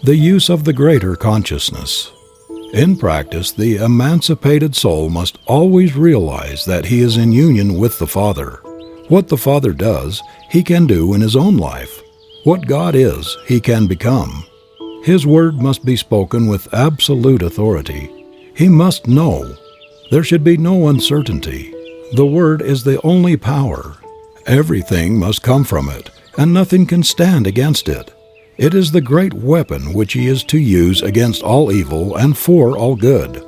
The use of the greater consciousness. In practice, the emancipated soul must always realize that he is in union with the Father. What the Father does, he can do in his own life. What God is, he can become. His word must be spoken with absolute authority. He must know. There should be no uncertainty. The word is the only power. Everything must come from it, and nothing can stand against it. It is the great weapon which he is to use against all evil and for all good.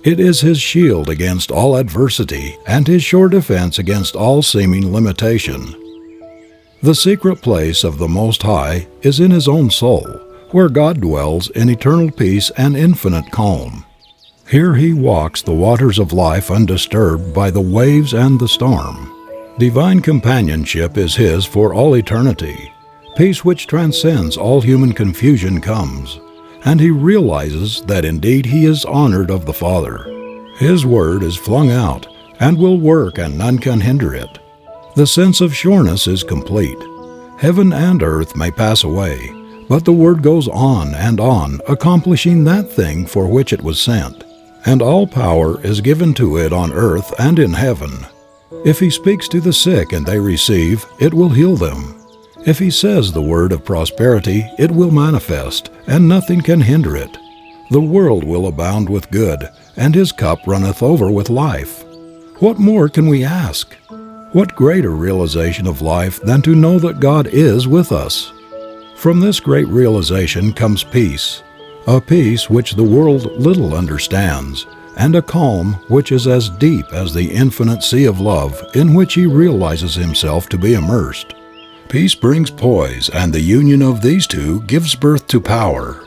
It is his shield against all adversity and his sure defense against all seeming limitation. The secret place of the Most High is in his own soul, where God dwells in eternal peace and infinite calm. Here he walks the waters of life undisturbed by the waves and the storm. Divine companionship is his for all eternity. Peace which transcends all human confusion comes, and he realizes that indeed he is honored of the Father. His word is flung out, and will work and none can hinder it. The sense of sureness is complete. Heaven and earth may pass away, but the word goes on, accomplishing that thing for which it was sent, and all power is given to it on earth and in heaven. If he speaks to the sick and they receive, it will heal them. If he says the word of prosperity, it will manifest, and nothing can hinder it. The world will abound with good, and his cup runneth over with life. What more can we ask? What greater realization of life than to know that God is with us? From this great realization comes peace, a peace which the world little understands, and a calm which is as deep as the infinite sea of love in which he realizes himself to be immersed. Peace brings poise, and the union of these two gives birth to power.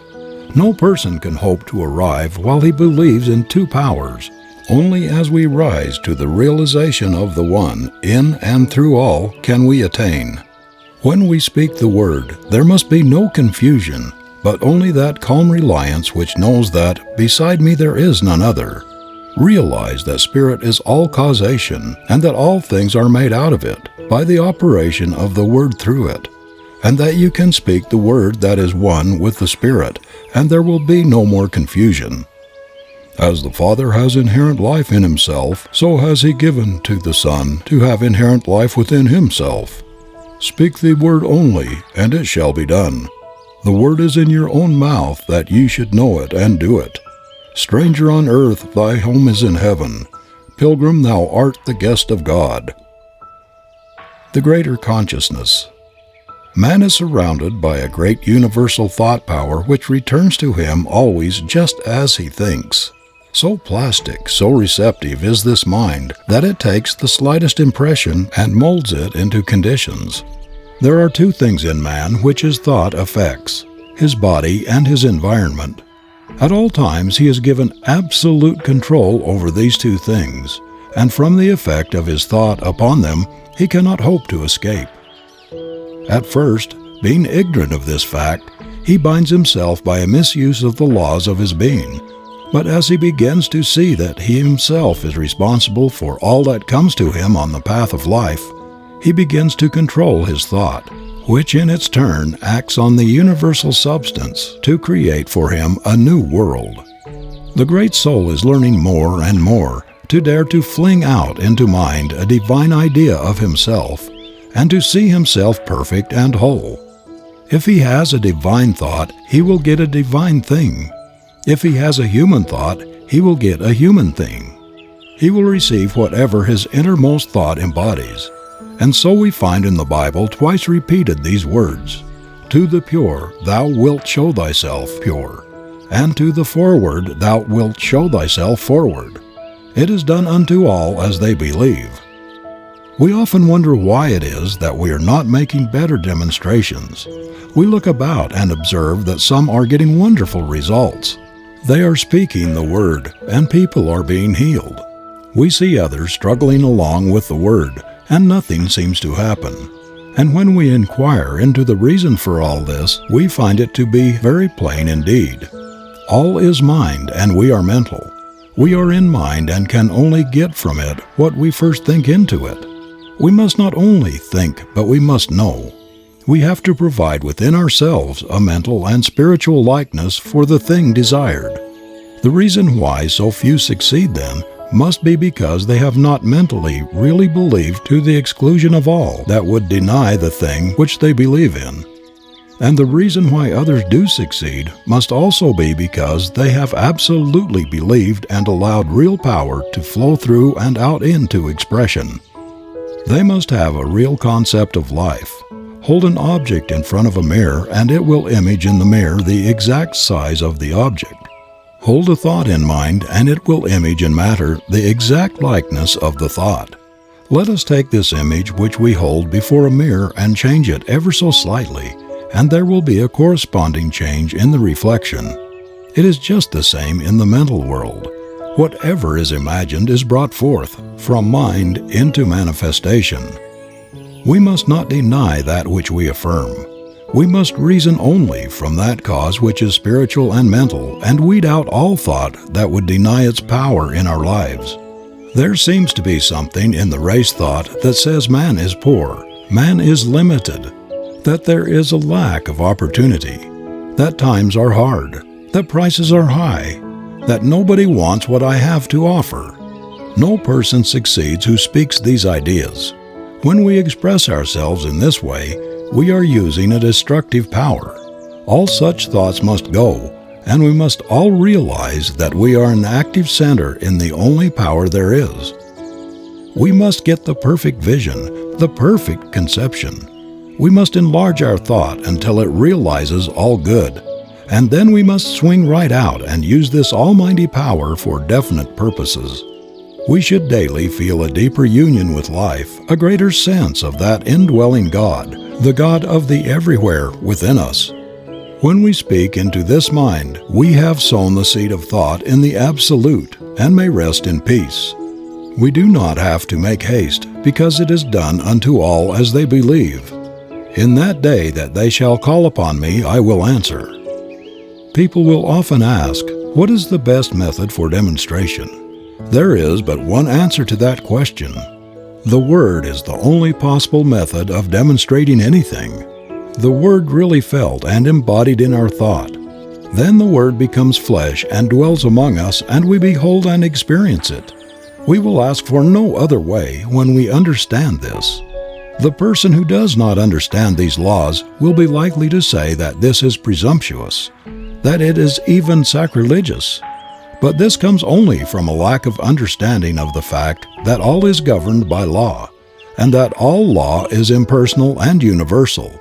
No person can hope to arrive while he believes in two powers. Only as we rise to the realization of the one, in and through all, can we attain. When we speak the word, there must be no confusion, but only that calm reliance which knows that beside me there is none other. Realize that Spirit is all causation, and that all things are made out of it by the operation of the Word through it, and that you can speak the Word that is one with the Spirit, and there will be no more confusion. As the Father has inherent life in himself, so has he given to the Son to have inherent life within himself. Speak the Word only, and it shall be done. The Word is in your own mouth that ye should know it and do it. Stranger on earth, thy home is in heaven. Pilgrim, thou art the guest of God. The greater consciousness. Man is surrounded by a great universal thought power which returns to him always just as he thinks. So plastic, so receptive is this mind that it takes the slightest impression and molds it into conditions. There are two things in man which his thought affects: his body and his environment. At all times he is given absolute control over these two things, and from the effect of his thought upon them he cannot hope to escape. At first, being ignorant of this fact, he binds himself by a misuse of the laws of his being. But as he begins to see that he himself is responsible for all that comes to him on the path of life, he begins to control his thought, which in its turn acts on the universal substance to create for him a new world. The great soul is learning more and more to dare to fling out into mind a divine idea of himself, and to see himself perfect and whole. If he has a divine thought, he will get a divine thing. If he has a human thought, he will get a human thing. He will receive whatever his innermost thought embodies. And so we find in the Bible twice repeated these words: "To the pure thou wilt show thyself pure, and to the forward thou wilt show thyself forward. It is done unto all as they believe." We often wonder why it is that we are not making better demonstrations. We look about and observe that some are getting wonderful results. They are speaking the Word, and people are being healed. We see others struggling along with the Word, and nothing seems to happen. And when we inquire into the reason for all this, we find it to be very plain indeed. All is mind, and we are mental. We are in mind and can only get from it what we first think into it. We must not only think, but we must know. We have to provide within ourselves a mental and spiritual likeness for the thing desired. The reason why so few succeed then must be because they have not mentally really believed to the exclusion of all that would deny the thing which they believe in. And the reason why others do succeed must also be because they have absolutely believed and allowed real power to flow through and out into expression. They must have a real concept of life. Hold an object in front of a mirror and it will image in the mirror the exact size of the object. Hold a thought in mind and it will image in matter the exact likeness of the thought. Let us take this image which we hold before a mirror and change it ever so slightly, and there will be a corresponding change in the reflection. It is just the same in the mental world. Whatever is imagined is brought forth from mind into manifestation. We must not deny that which we affirm. We must reason only from that cause which is spiritual and mental and weed out all thought that would deny its power in our lives. There seems to be something in the race thought that says man is poor, man is limited, that there is a lack of opportunity, that times are hard, that prices are high, that nobody wants what I have to offer. No person succeeds who speaks these ideas. When we express ourselves in this way, we are using a destructive power. All such thoughts must go, and we must all realize that we are an active center in the only power there is. We must get the perfect vision, the perfect conception. We must enlarge our thought until it realizes all good, and then we must swing right out and use this almighty power for definite purposes. We should daily feel a deeper union with life, a greater sense of that indwelling God, the God of the everywhere within us. When we speak into this mind, we have sown the seed of thought in the Absolute and may rest in peace. We do not have to make haste, because it is done unto all as they believe. In that day that they shall call upon me, I will answer. People will often ask, what is the best method for demonstration? There is but one answer to that question. The Word is the only possible method of demonstrating anything. The Word really felt and embodied in our thought. Then the Word becomes flesh and dwells among us, and we behold and experience it. We will ask for no other way when we understand this. The person who does not understand these laws will be likely to say that this is presumptuous, that it is even sacrilegious. But this comes only from a lack of understanding of the fact that all is governed by law, and that all law is impersonal and universal.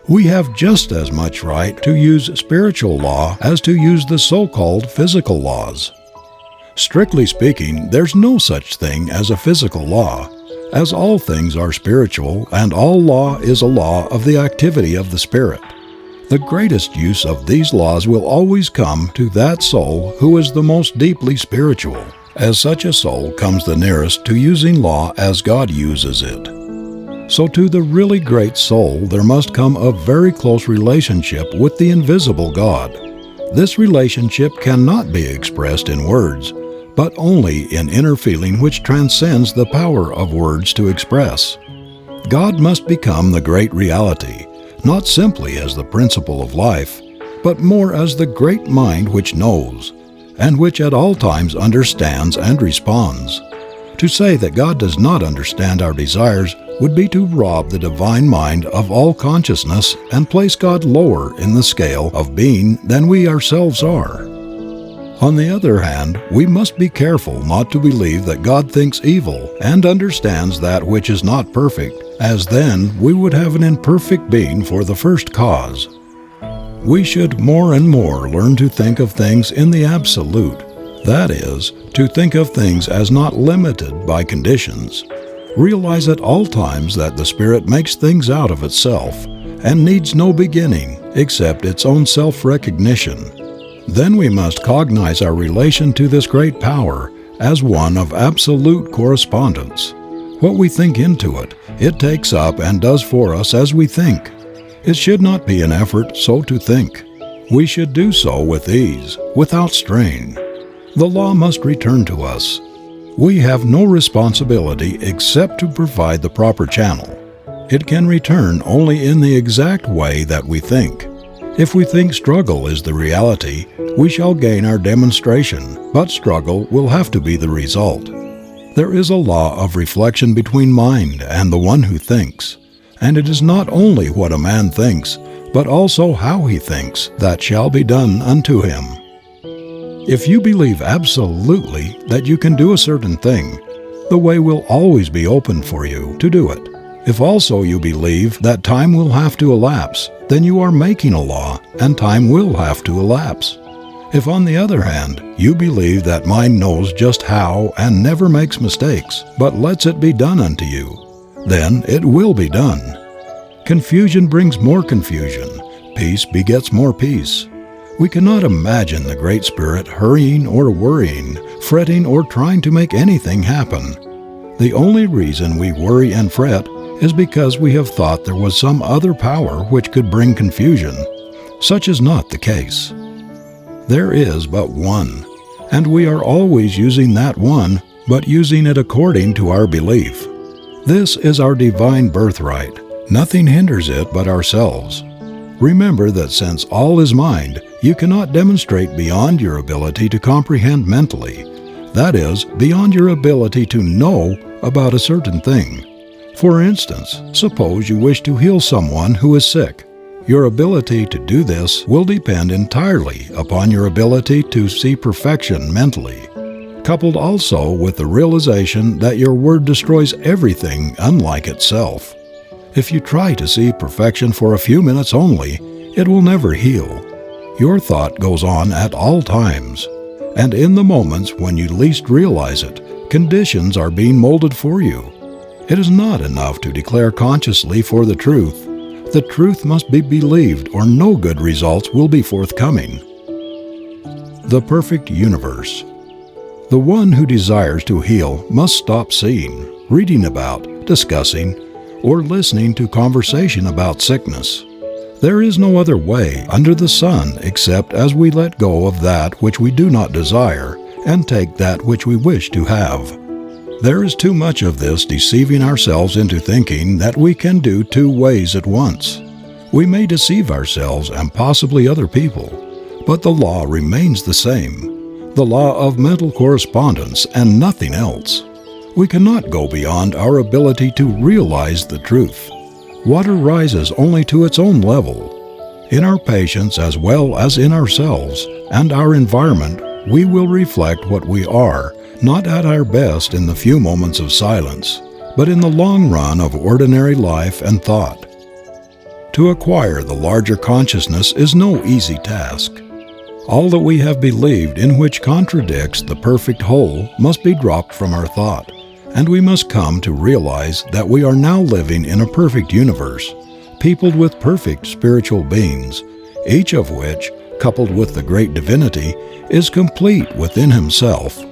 We have just as much right to use spiritual law as to use the so-called physical laws. Strictly speaking, there's no such thing as a physical law, as all things are spiritual and all law is a law of the activity of the Spirit. The greatest use of these laws will always come to that soul who is the most deeply spiritual, as such a soul comes the nearest to using law as God uses it. So to the really great soul there must come a very close relationship with the invisible God. This relationship cannot be expressed in words, but only in inner feeling which transcends the power of words to express. God must become the great reality, not simply as the principle of life, but more as the great mind which knows, and which at all times understands and responds. To say that God does not understand our desires would be to rob the divine mind of all consciousness and place God lower in the scale of being than we ourselves are. On the other hand, we must be careful not to believe that God thinks evil and understands that which is not perfect, as then we would have an imperfect being for the first cause. We should more and more learn to think of things in the absolute, that is, to think of things as not limited by conditions. Realize at all times that the Spirit makes things out of itself and needs no beginning except its own self-recognition. Then we must cognize our relation to this great power as one of absolute correspondence. What we think into it, it takes up and does for us as we think. It should not be an effort so to think. We should do so with ease, without strain. The law must return to us. We have no responsibility except to provide the proper channel. It can return only in the exact way that we think. If we think struggle is the reality, we shall gain our demonstration, but struggle will have to be the result. There is a law of reflection between mind and the one who thinks, and it is not only what a man thinks, but also how he thinks that shall be done unto him. If you believe absolutely that you can do a certain thing, the way will always be open for you to do it. If also you believe that time will have to elapse, then you are making a law and time will have to elapse. If on the other hand, you believe that mind knows just how and never makes mistakes, but lets it be done unto you, then it will be done. Confusion brings more confusion. Peace begets more peace. We cannot imagine the Great Spirit hurrying or worrying, fretting or trying to make anything happen. The only reason we worry and fret is because we have thought there was some other power which could bring confusion. Such is not the case. There is but one, and we are always using that one, but using it according to our belief. This is our divine birthright. Nothing hinders it but ourselves. Remember that since all is mind, you cannot demonstrate beyond your ability to comprehend mentally. That is, beyond your ability to know about a certain thing. For instance, suppose you wish to heal someone who is sick. Your ability to do this will depend entirely upon your ability to see perfection mentally, coupled also with the realization that your word destroys everything unlike itself. If you try to see perfection for a few minutes only, it will never heal. Your thought goes on at all times, and in the moments when you least realize it, conditions are being molded for you. It is not enough to declare consciously for the truth. The truth must be believed or no good results will be forthcoming. The perfect universe. The one who desires to heal must stop seeing, reading about, discussing, or listening to conversation about sickness. There is no other way under the sun except as we let go of that which we do not desire and take that which we wish to have. There is too much of this deceiving ourselves into thinking that we can do two ways at once. We may deceive ourselves and possibly other people, but the law remains the same, the law of mental correspondence and nothing else. We cannot go beyond our ability to realize the truth. Water rises only to its own level. In our patients as well as in ourselves and our environment, we will reflect what we are, not at our best in the few moments of silence, but in the long run of ordinary life and thought. To acquire the larger consciousness is no easy task. All that we have believed in which contradicts the perfect whole must be dropped from our thought, and we must come to realize that we are now living in a perfect universe, peopled with perfect spiritual beings, each of which, coupled with the great divinity, is complete within himself.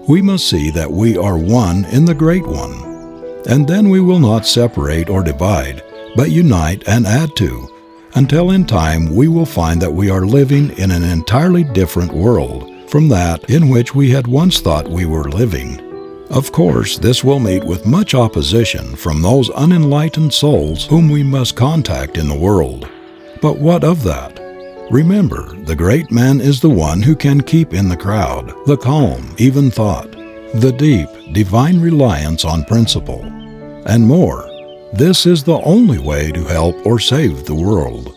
We must see that we are one in the Great One, and then we will not separate or divide, but unite and add to, until in time we will find that we are living in an entirely different world from that in which we had once thought we were living. Of course, this will meet with much opposition from those unenlightened souls whom we must contact in the world. But what of that? Remember, the great man is the one who can keep in the crowd the calm, even thought, the deep, divine reliance on principle, and more. This is the only way to help or save the world.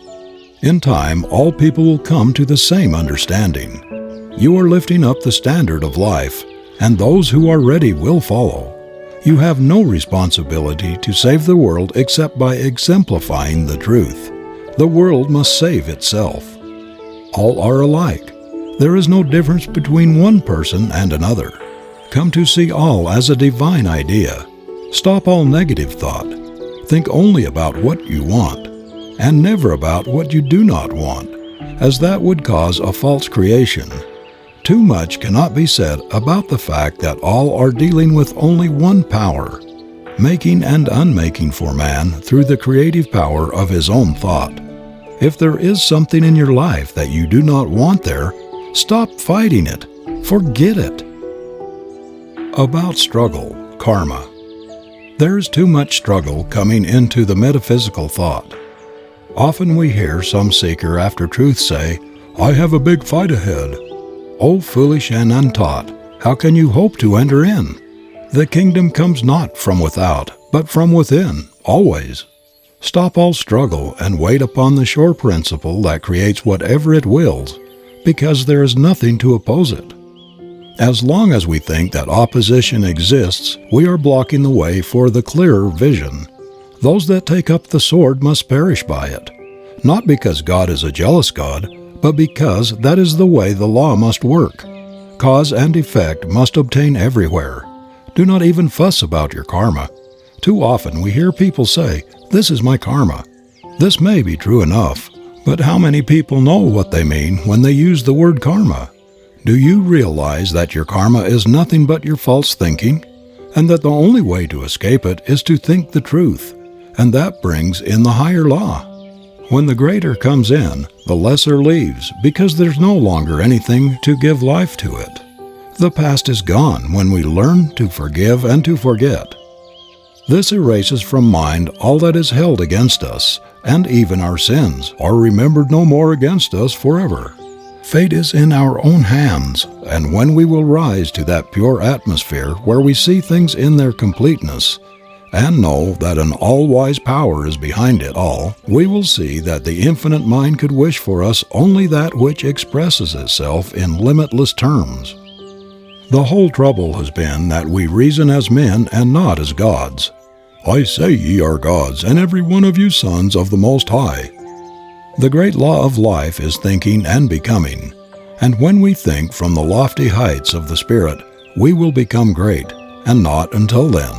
In time, all people will come to the same understanding. You are lifting up the standard of life, and those who are ready will follow. You have no responsibility to save the world except by exemplifying the truth. The world must save itself. All are alike. There is no difference between one person and another. Come to see all as a divine idea. Stop all negative thought. Think only about what you want, and never about what you do not want, as that would cause a false creation. Too much cannot be said about the fact that all are dealing with only one power, making and unmaking for man through the creative power of his own thought. If there is something in your life that you do not want there, stop fighting it. Forget it. About struggle, karma. There is too much struggle coming into the metaphysical thought. Often we hear some seeker after truth say, "I have a big fight ahead." O foolish and untaught, how can you hope to enter in? The kingdom comes not from without, but from within, always. Stop all struggle and wait upon the sure principle that creates whatever it wills, because there is nothing to oppose it. As long as we think that opposition exists, we are blocking the way for the clearer vision. Those that take up the sword must perish by it, not because God is a jealous God, but because that is the way the law must work. Cause and effect must obtain everywhere. Do not even fuss about your karma. Too often we hear people say, "This is my karma." This may be true enough, but how many people know what they mean when they use the word karma? Do you realize that your karma is nothing but your false thinking, and that the only way to escape it is to think the truth, and that brings in the higher law? When the greater comes in, the lesser leaves, because there's no longer anything to give life to it. The past is gone when we learn to forgive and to forget. This erases from mind all that is held against us, and even our sins are remembered no more against us forever. Fate is in our own hands, and when we will rise to that pure atmosphere where we see things in their completeness, and know that an all-wise power is behind it all, we will see that the infinite mind could wish for us only that which expresses itself in limitless terms. The whole trouble has been that we reason as men and not as gods. "I say ye are gods, and every one of you sons of the Most High." The great law of life is thinking and becoming, and when we think from the lofty heights of the Spirit, we will become great, and not until then.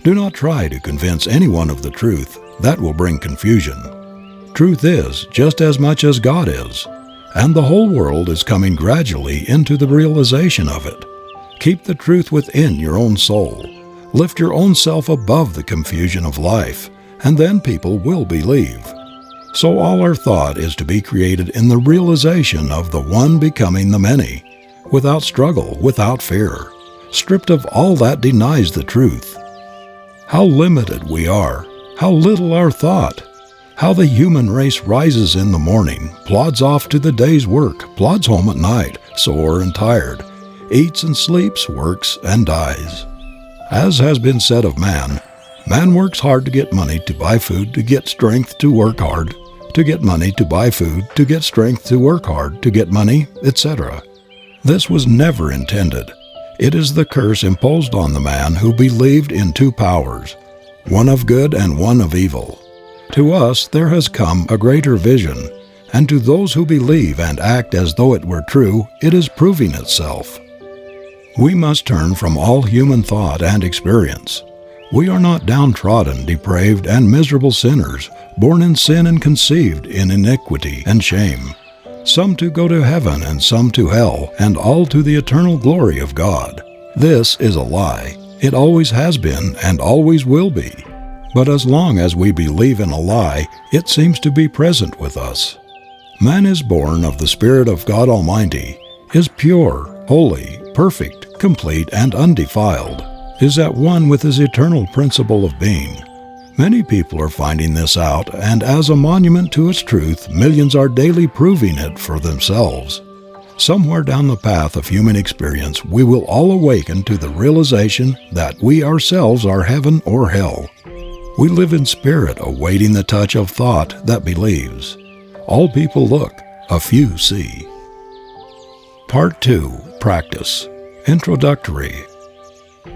Do not try to convince anyone of the truth. That will bring confusion. Truth is just as much as God is, and the whole world is coming gradually into the realization of it. Keep the truth within your own soul. Lift your own self above the confusion of life, and then people will believe. So all our thought is to be created in the realization of the one becoming the many, without struggle, without fear, stripped of all that denies the truth. How limited we are, how little our thought, how the human race rises in the morning, plods off to the day's work, plods home at night, sore and tired, eats and sleeps, works and dies. As has been said of man, man works hard to get money to buy food, to get strength to work hard, to get money to buy food, to get strength to work hard, to get money, etc. This was never intended. It is the curse imposed on the man who believed in two powers, one of good and one of evil. To us there has come a greater vision, and to those who believe and act as though it were true, it is proving itself. We must turn from all human thought and experience. We are not downtrodden, depraved, and miserable sinners, born in sin and conceived in iniquity and shame, some to go to heaven and some to hell, and all to the eternal glory of God. This is a lie. It always has been and always will be. But as long as we believe in a lie, it seems to be present with us. Man is born of the Spirit of God Almighty, is pure, holy, perfect, complete, and undefiled, is at one with his eternal principle of being. Many people are finding this out, and as a monument to its truth, millions are daily proving it for themselves. Somewhere down the path of human experience, we will all awaken to the realization that we ourselves are heaven or hell. We live in spirit, awaiting the touch of thought that believes. All people look, a few see. Part 2. Practice. Introductory.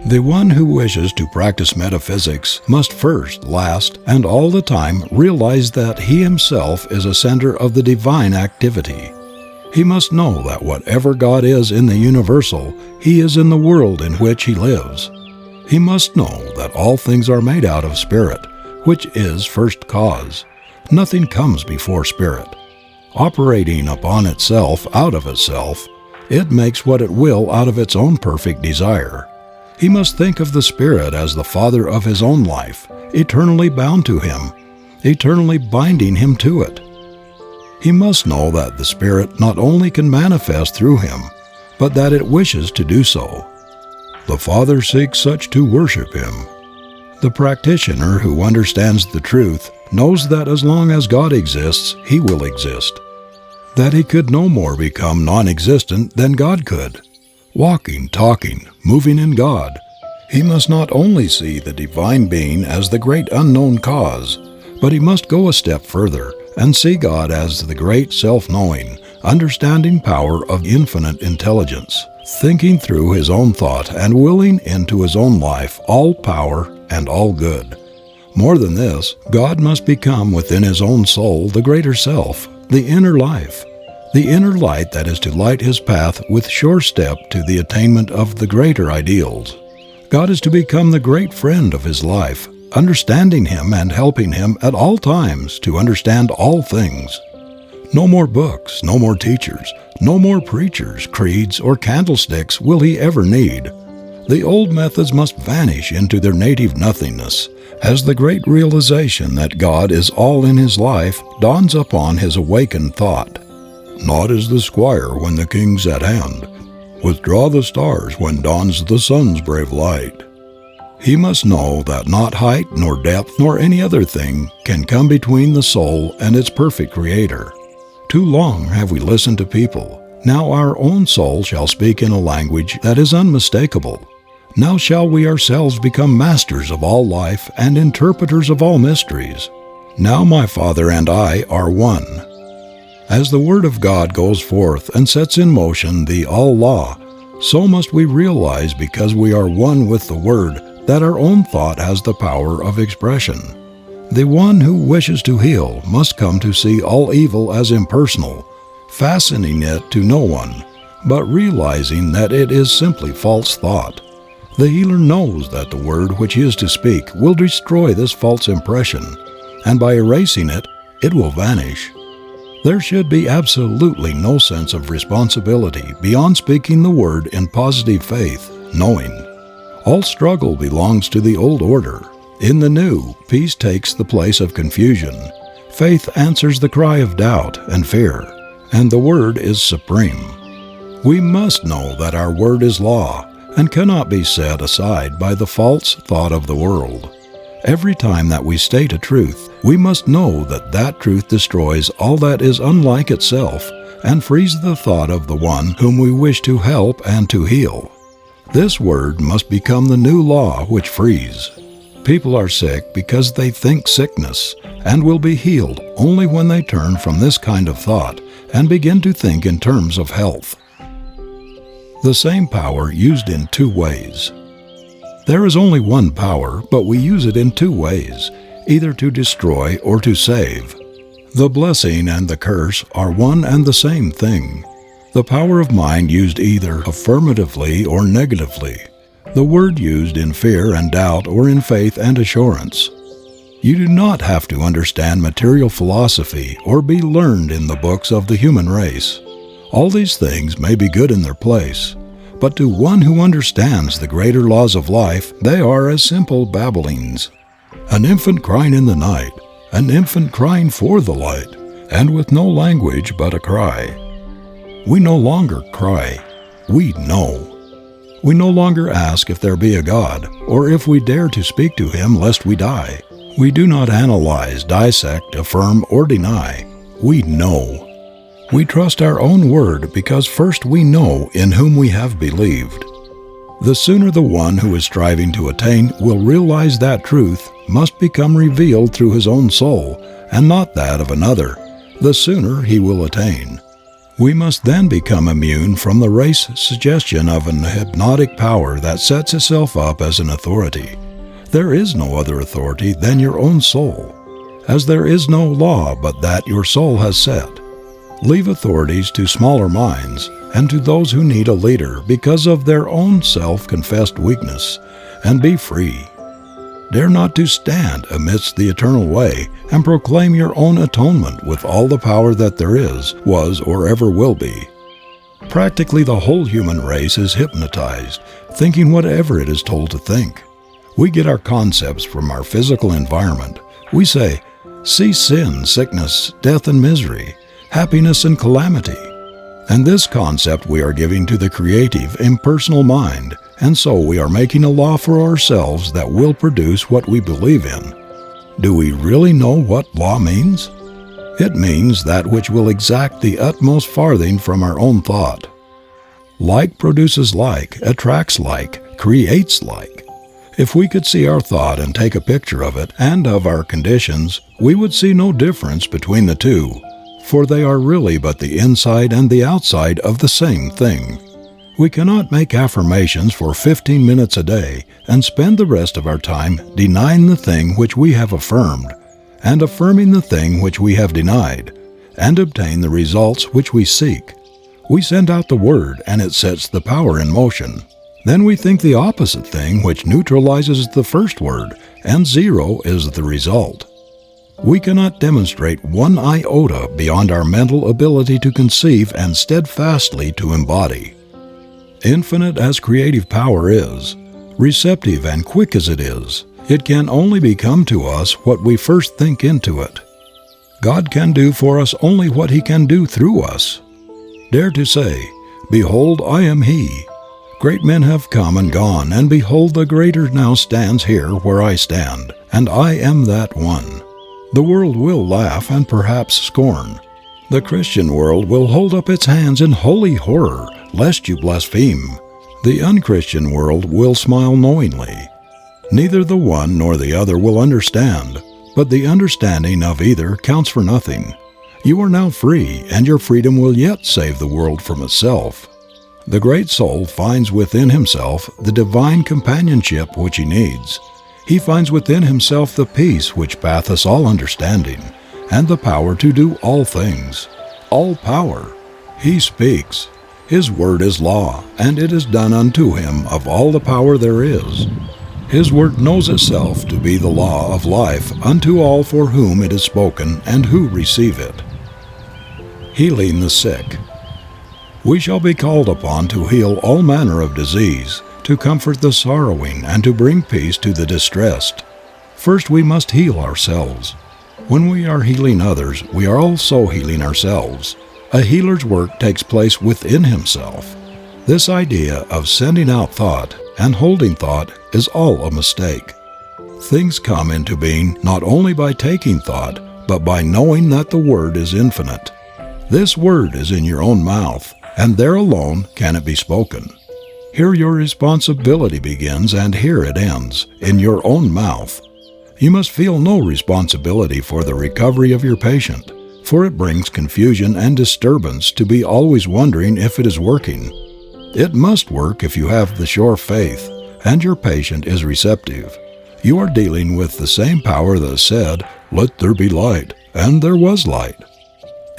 The one who wishes to practice metaphysics must first, last, and all the time realize that he himself is a center of the divine activity. He must know that whatever God is in the universal, He is in the world in which he lives. He must know that all things are made out of spirit, which is first cause. Nothing comes before spirit. Operating upon itself out of itself, it makes what it will out of its own perfect desire. He must think of the Spirit as the Father of his own life, eternally bound to him, eternally binding him to it. He must know that the Spirit not only can manifest through him, but that it wishes to do so. The Father seeks such to worship him. The practitioner who understands the truth knows that as long as God exists, he will exist. That he could no more become non-existent than God could. Walking, talking, moving in God, he must not only see the divine being as the great unknown cause, but he must go a step further and see God as the great self-knowing, understanding power of infinite intelligence, thinking through his own thought and willing into his own life all power and all good. More than this, God must become within his own soul the greater self, the inner life, the inner light that is to light his path with sure step to the attainment of the greater ideals. God is to become the great friend of his life, understanding him and helping him at all times to understand all things. No more books, no more teachers, no more preachers, creeds, or candlesticks will he ever need. The old methods must vanish into their native nothingness, as the great realization that God is all in his life dawns upon his awakened thought. Naught is the squire when the king's at hand. Withdraw the stars when dawns the sun's brave light. He must know that not height nor depth nor any other thing can come between the soul and its perfect Creator. Too long have we listened to people. Now our own soul shall speak in a language that is unmistakable. Now shall we ourselves become masters of all life and interpreters of all mysteries. Now my Father and I are one. As the Word of God goes forth and sets in motion the all-law, so must we realize, because we are one with the Word, that our own thought has the power of expression. The one who wishes to heal must come to see all evil as impersonal, fastening it to no one, but realizing that it is simply false thought. The healer knows that the word which he is to speak will destroy this false impression, and by erasing it, it will vanish. There should be absolutely no sense of responsibility beyond speaking the word in positive faith, knowing. All struggle belongs to the old order. In the new, peace takes the place of confusion. Faith answers the cry of doubt and fear, and the word is supreme. We must know that our word is law and cannot be set aside by the false thought of the world. Every time that we state a truth, we must know that that truth destroys all that is unlike itself and frees the thought of the one whom we wish to help and to heal. This word must become the new law which frees. People are sick because they think sickness, and will be healed only when they turn from this kind of thought and begin to think in terms of health. The same power used in two ways. There is only one power, but we use it in two ways, either to destroy or to save. The blessing and the curse are one and the same thing. The power of mind used either affirmatively or negatively. The word used in fear and doubt or in faith and assurance. You do not have to understand material philosophy or be learned in the books of the human race. All these things may be good in their place, but to one who understands the greater laws of life, they are as simple babblings. An infant crying in the night, an infant crying for the light, and with no language but a cry. We no longer cry, we know. We no longer ask if there be a God, or if we dare to speak to Him lest we die. We do not analyze, dissect, affirm, or deny. We know. We trust our own word because first we know in whom we have believed. The sooner the one who is striving to attain will realize that truth must become revealed through his own soul and not that of another, the sooner he will attain. We must then become immune from the race suggestion of an hypnotic power that sets itself up as an authority. There is no other authority than your own soul, as there is no law but that your soul has set. Leave authorities to smaller minds and to those who need a leader because of their own self-confessed weakness, and be free. Dare not to stand amidst the eternal way and proclaim your own atonement with all the power that there is, was, or ever will be. Practically the whole human race is hypnotized, thinking whatever it is told to think. We get our concepts from our physical environment. We say, see sin, sickness, death and misery, happiness and calamity. And this concept we are giving to the creative, impersonal mind, and so we are making a law for ourselves that will produce what we believe in. Do we really know what law means? It means that which will exact the utmost farthing from our own thought. Like produces like, attracts like, creates like. If we could see our thought and take a picture of it and of our conditions, we would see no difference between the two, for they are really but the inside and the outside of the same thing. We cannot make affirmations for 15 minutes a day and spend the rest of our time denying the thing which we have affirmed, and affirming the thing which we have denied, and obtain the results which we seek. We send out the word and it sets the power in motion. Then we think the opposite thing which neutralizes the first word, and zero is the result. We cannot demonstrate one iota beyond our mental ability to conceive and steadfastly to embody. Infinite as creative power is, receptive and quick as it is, it can only become to us what we first think into it. God can do for us only what He can do through us. Dare to say, "Behold, I am He." Great men have come and gone, and behold, the greater now stands here where I stand, and I am that one. The world will laugh and perhaps scorn. The Christian world will hold up its hands in holy horror, lest you blaspheme. The unchristian world will smile knowingly. Neither the one nor the other will understand, but the understanding of either counts for nothing. You are now free, and your freedom will yet save the world from itself. The great soul finds within himself the divine companionship which he needs. He finds within himself the peace which passeth all understanding, and the power to do all things. All power. He speaks. His word is law, and it is done unto him of all the power there is. His word knows itself to be the law of life unto all for whom it is spoken and who receive it. Healing the sick. We shall be called upon to heal all manner of disease, to comfort the sorrowing, and to bring peace to the distressed. First we must heal ourselves. When we are healing others, we are also healing ourselves. A healer's work takes place within himself. This idea of sending out thought and holding thought is all a mistake. Things come into being not only by taking thought, but by knowing that the Word is infinite. This Word is in your own mouth, and there alone can it be spoken. Here your responsibility begins and here it ends, in your own mouth. You must feel no responsibility for the recovery of your patient, for it brings confusion and disturbance to be always wondering if it is working. It must work if you have the sure faith, and your patient is receptive. You are dealing with the same power that said, "Let there be light," and there was light.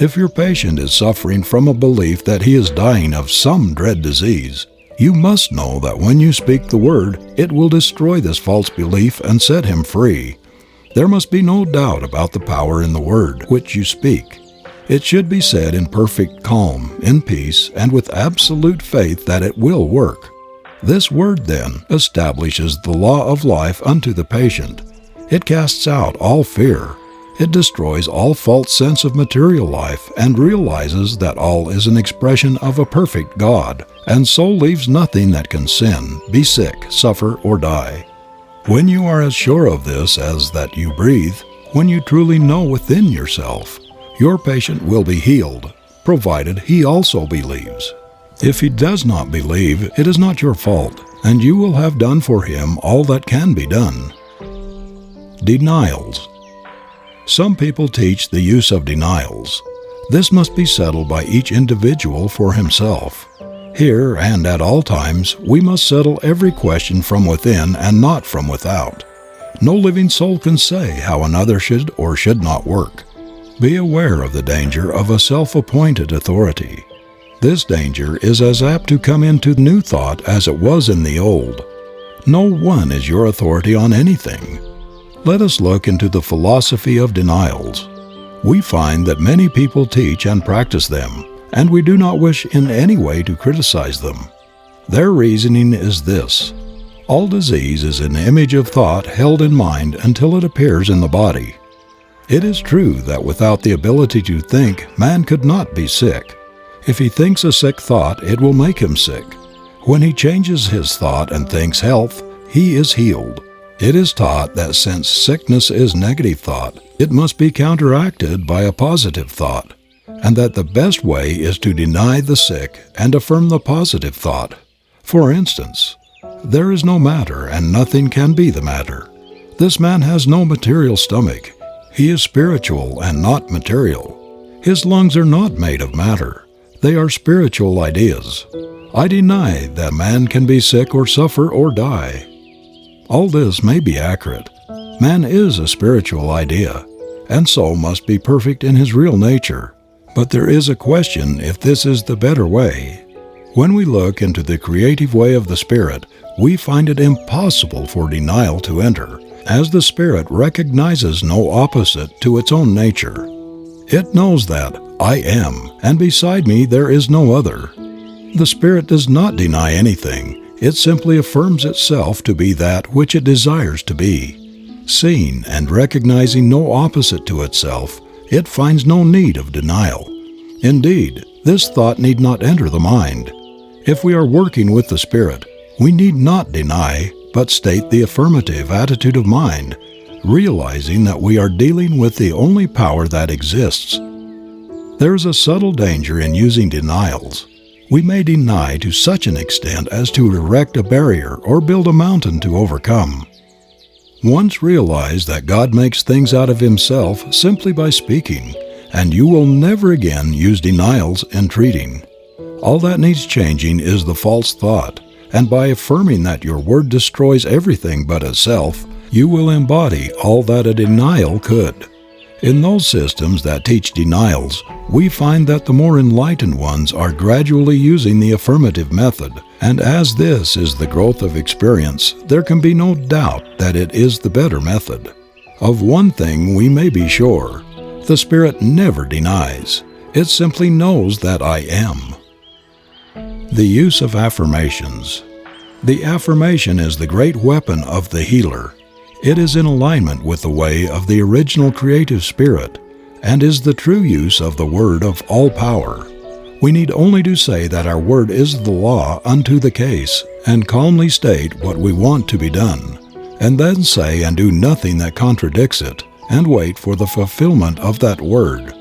If your patient is suffering from a belief that he is dying of some dread disease, you must know that when you speak the word, it will destroy this false belief and set him free. There must be no doubt about the power in the word which you speak. It should be said in perfect calm, in peace, and with absolute faith that it will work. This word, then, establishes the law of life unto the patient. It casts out all fear. It destroys all false sense of material life and realizes that all is an expression of a perfect God, and so leaves nothing that can sin, be sick, suffer, or die. When you are as sure of this as that you breathe, when you truly know within yourself, your patient will be healed, provided he also believes. If he does not believe, it is not your fault, and you will have done for him all that can be done. Denials. Some people teach the use of denials. This must be settled by each individual for himself. Here and at all times, we must settle every question from within and not from without. No living soul can say how another should or should not work. Be aware of the danger of a self-appointed authority. This danger is as apt to come into new thought as it was in the old. No one is your authority on anything. Let us look into the philosophy of denials. We find that many people teach and practice them, and we do not wish in any way to criticize them. Their reasoning is this: all disease is an image of thought held in mind until it appears in the body. It is true that without the ability to think, man could not be sick. If he thinks a sick thought, it will make him sick. When he changes his thought and thinks health, he is healed. It is taught that since sickness is negative thought, it must be counteracted by a positive thought, and that the best way is to deny the sick and affirm the positive thought. For instance, there is no matter and nothing can be the matter. This man has no material stomach. He is spiritual and not material. His lungs are not made of matter. They are spiritual ideas. I deny that man can be sick or suffer or die. All this may be accurate. Man is a spiritual idea, and so must be perfect in his real nature. But there is a question if this is the better way. When we look into the creative way of the Spirit, we find it impossible for denial to enter, as the Spirit recognizes no opposite to its own nature. It knows that I am, and beside me there is no other. The Spirit does not deny anything. It simply affirms itself to be that which it desires to be. Seeing and recognizing no opposite to itself, it finds no need of denial. Indeed, this thought need not enter the mind. If we are working with the Spirit, we need not deny, but state the affirmative attitude of mind, realizing that we are dealing with the only power that exists. There is a subtle danger in using denials. We may deny to such an extent as to erect a barrier or build a mountain to overcome. Once realize that God makes things out of Himself simply by speaking, and you will never again use denials in treating. All that needs changing is the false thought, and by affirming that your word destroys everything but itself, you will embody all that a denial could. In those systems that teach denials, we find that the more enlightened ones are gradually using the affirmative method, and as this is the growth of experience, there can be no doubt that it is the better method. Of one thing we may be sure, the Spirit never denies. It simply knows that I am. The use of affirmations. The affirmation is the great weapon of the healer. It is in alignment with the way of the original creative spirit and is the true use of the word of all power. We need only to say that our word is the law unto the case and calmly state what we want to be done, and then say and do nothing that contradicts it and wait for the fulfillment of that word.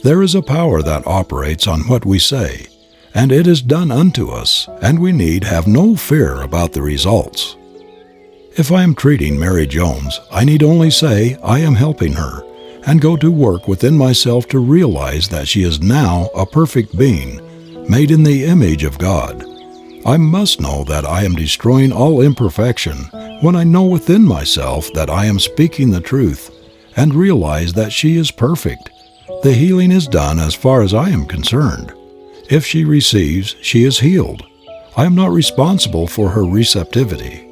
There is a power that operates on what we say, and it is done unto us, and we need have no fear about the results. If I am treating Mary Jones, I need only say I am helping her, and go to work within myself to realize that she is now a perfect being, made in the image of God. I must know that I am destroying all imperfection when I know within myself that I am speaking the truth, and realize that she is perfect. The healing is done as far as I am concerned. If she receives, she is healed. I am not responsible for her receptivity.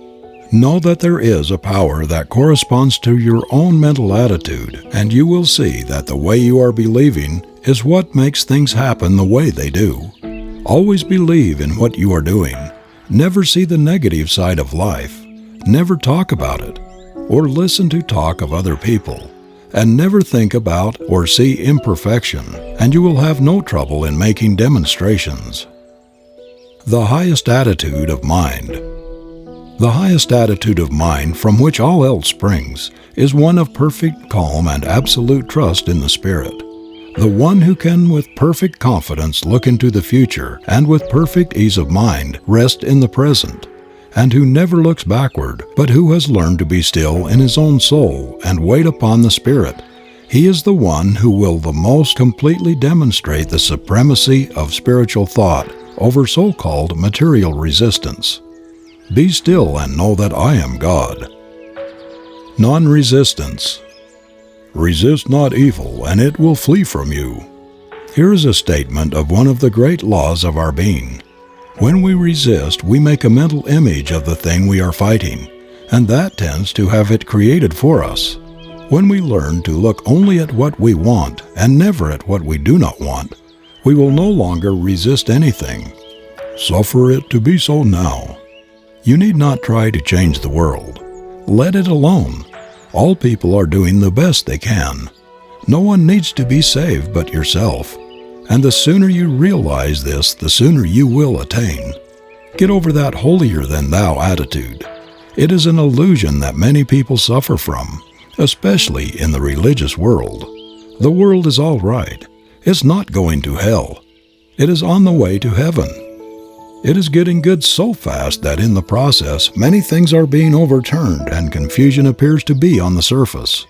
Know that there is a power that corresponds to your own mental attitude, and you will see that the way you are believing is what makes things happen the way they do. Always believe in what you are doing. Never see the negative side of life. Never talk about it, or listen to talk of other people. And never think about or see imperfection, and you will have no trouble in making demonstrations. The highest attitude of mind. The highest attitude of mind from which all else springs is one of perfect calm and absolute trust in the Spirit. The one who can with perfect confidence look into the future and with perfect ease of mind rest in the present, and who never looks backward, but who has learned to be still in his own soul and wait upon the Spirit. He is the one who will the most completely demonstrate the supremacy of spiritual thought over so-called material resistance. Be still and know that I am God. Non-resistance. Resist not evil, and it will flee from you. Here is a statement of one of the great laws of our being. When we resist, we make a mental image of the thing we are fighting, and that tends to have it created for us. When we learn to look only at what we want and never at what we do not want, we will no longer resist anything. Suffer it to be so now. You need not try to change the world. Let it alone. All people are doing the best they can. No one needs to be saved but yourself. And the sooner you realize this, the sooner you will attain. Get over that holier-than-thou attitude. It is an illusion that many people suffer from, especially in the religious world. The world is all right. It's not going to hell. It is on the way to heaven. It is getting good so fast that in the process many things are being overturned and confusion appears to be on the surface.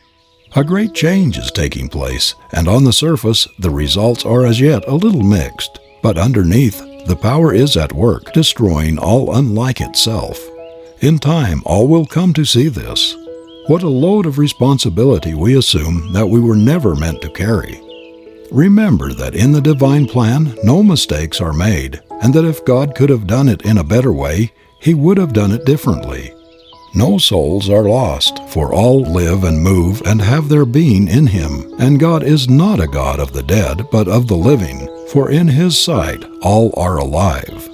A great change is taking place, and on the surface the results are as yet a little mixed, but underneath the power is at work, destroying all unlike itself. In time all will come to see this. What a load of responsibility we assume that we were never meant to carry. Remember that in the divine plan no mistakes are made, and that if God could have done it in a better way, He would have done it differently. No souls are lost, for all live and move and have their being in Him, and God is not a God of the dead, but of the living, for in His sight all are alive.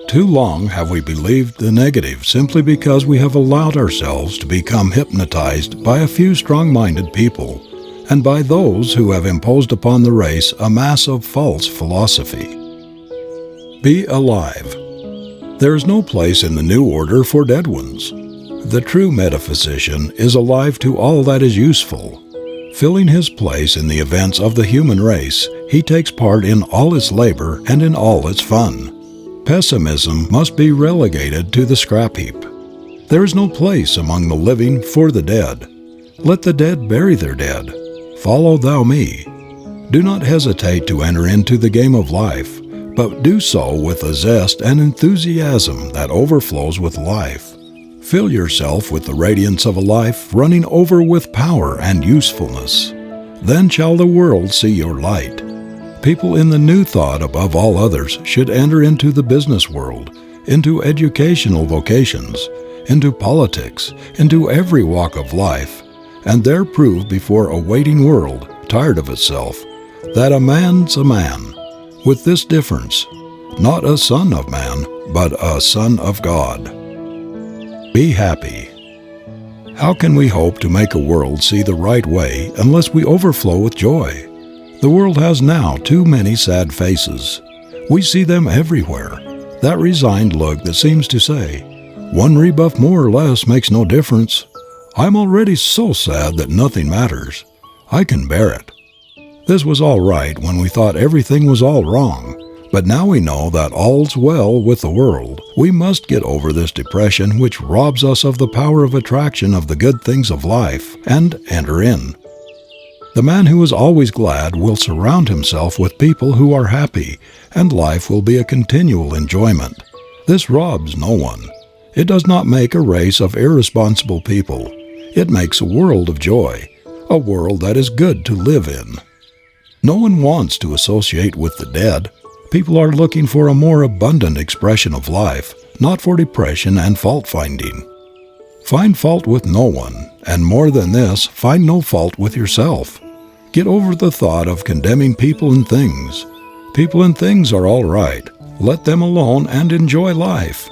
Too long have we believed the negative simply because we have allowed ourselves to become hypnotized by a few strong-minded people, and by those who have imposed upon the race a mass of false philosophy. Be alive. There is no place in the new order for dead ones. The true metaphysician is alive to all that is useful. Filling his place in the events of the human race, he takes part in all its labor and in all its fun. Pessimism must be relegated to the scrap heap. There is no place among the living for the dead. Let the dead bury their dead. Follow thou me. Do not hesitate to enter into the game of life, but do so with a zest and enthusiasm that overflows with life. Fill yourself with the radiance of a life running over with power and usefulness. Then shall the world see your light. People in the new thought above all others should enter into the business world, into educational vocations, into politics, into every walk of life, and there prove before a waiting world, tired of itself, that a man's a man, with this difference, not a son of man, but a son of God. Be happy. How can we hope to make a world see the right way unless we overflow with joy? The world has now too many sad faces. We see them everywhere. That resigned look that seems to say, one rebuff more or less makes no difference. I'm already so sad that nothing matters. I can bear it. This was all right when we thought everything was all wrong, but now we know that all's well with the world. We must get over this depression which robs us of the power of attraction of the good things of life and enter in. The man who is always glad will surround himself with people who are happy, and life will be a continual enjoyment. This robs no one. It does not make a race of irresponsible people. It makes a world of joy, a world that is good to live in. No one wants to associate with the dead. People are looking for a more abundant expression of life, not for depression and fault-finding. Find fault with no one, and more than this, find no fault with yourself. Get over the thought of condemning people and things. People and things are all right. Let them alone and enjoy life.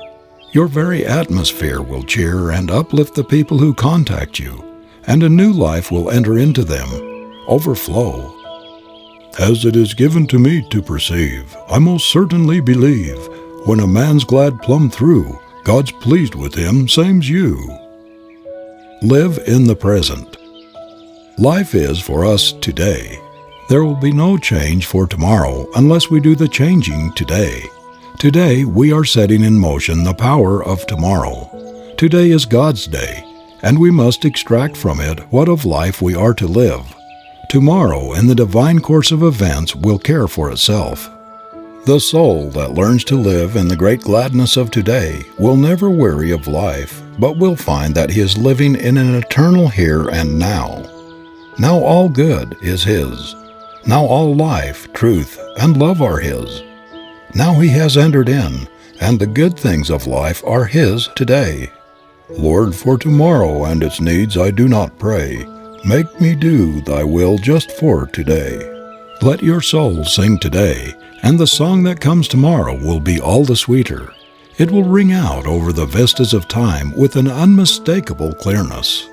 Your very atmosphere will cheer and uplift the people who contact you, and a new life will enter into them, overflow. As it is given to me to perceive, I most certainly believe, when a man's glad plumb through, God's pleased with him, same's you. Live in the present. Life is for us today. There will be no change for tomorrow unless we do the changing today. Today we are setting in motion the power of tomorrow. Today is God's day, and we must extract from it what of life we are to live. Tomorrow, in the divine course of events, will care for itself. The soul that learns to live in the great gladness of today will never weary of life, but will find that he is living in an eternal here and now. Now all good is his. Now all life, truth, and love are his. Now he has entered in, and the good things of life are his today. Lord, for tomorrow and its needs I do not pray. Make me do thy will just for today. Let your soul sing today, and the song that comes tomorrow will be all the sweeter. It will ring out over the vistas of time with an unmistakable clearness.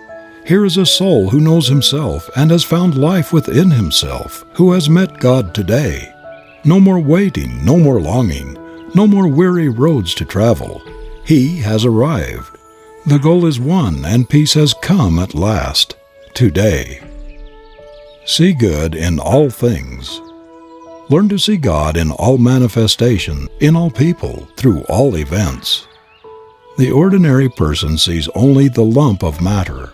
Here is a soul who knows himself and has found life within himself, who has met God today. No more waiting, no more longing, no more weary roads to travel. He has arrived. The goal is won and peace has come at last, today. See good in all things. Learn to see God in all manifestation, in all people, through all events. The ordinary person sees only the lump of matter.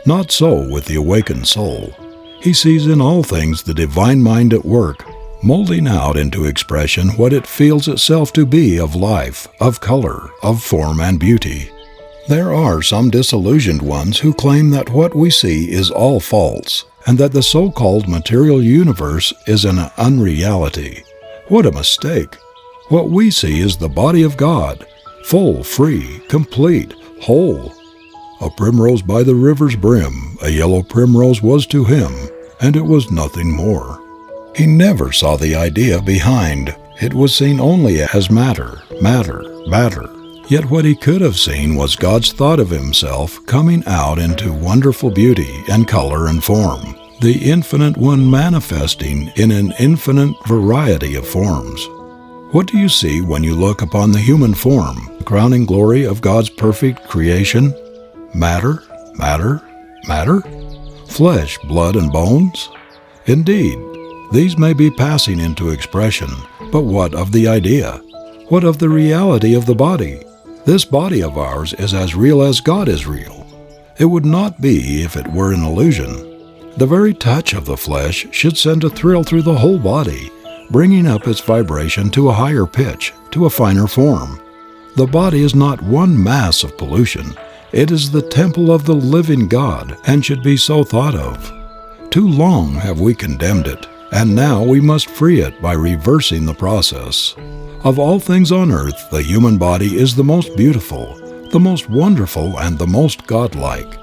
Not so with the awakened soul. He sees in all things the divine mind at work, molding out into expression what it feels itself to be of life, of color, of form and beauty. There are some disillusioned ones who claim that what we see is all false, and that the so-called material universe is an unreality. What a mistake! What we see is the body of God, full, free, complete, whole. A primrose by the river's brim, a yellow primrose was to him, and it was nothing more. He never saw the idea behind. It was seen only as matter, matter, matter. Yet what he could have seen was God's thought of himself coming out into wonderful beauty and color and form, the infinite one manifesting in an infinite variety of forms. What do you see when you look upon the human form, the crowning glory of God's perfect creation? Matter, matter, matter? Flesh, blood, and bones? Indeed, these may be passing into expression, but what of the idea? What of the reality of the body? This body of ours is as real as God is real. It would not be if it were an illusion. The very touch of the flesh should send a thrill through the whole body, bringing up its vibration to a higher pitch, to a finer form. The body is not one mass of pollution. It is the temple of the living God, and should be so thought of. Too long have we condemned it, and now we must free it by reversing the process. Of all things on earth, the human body is the most beautiful, the most wonderful, and the most godlike.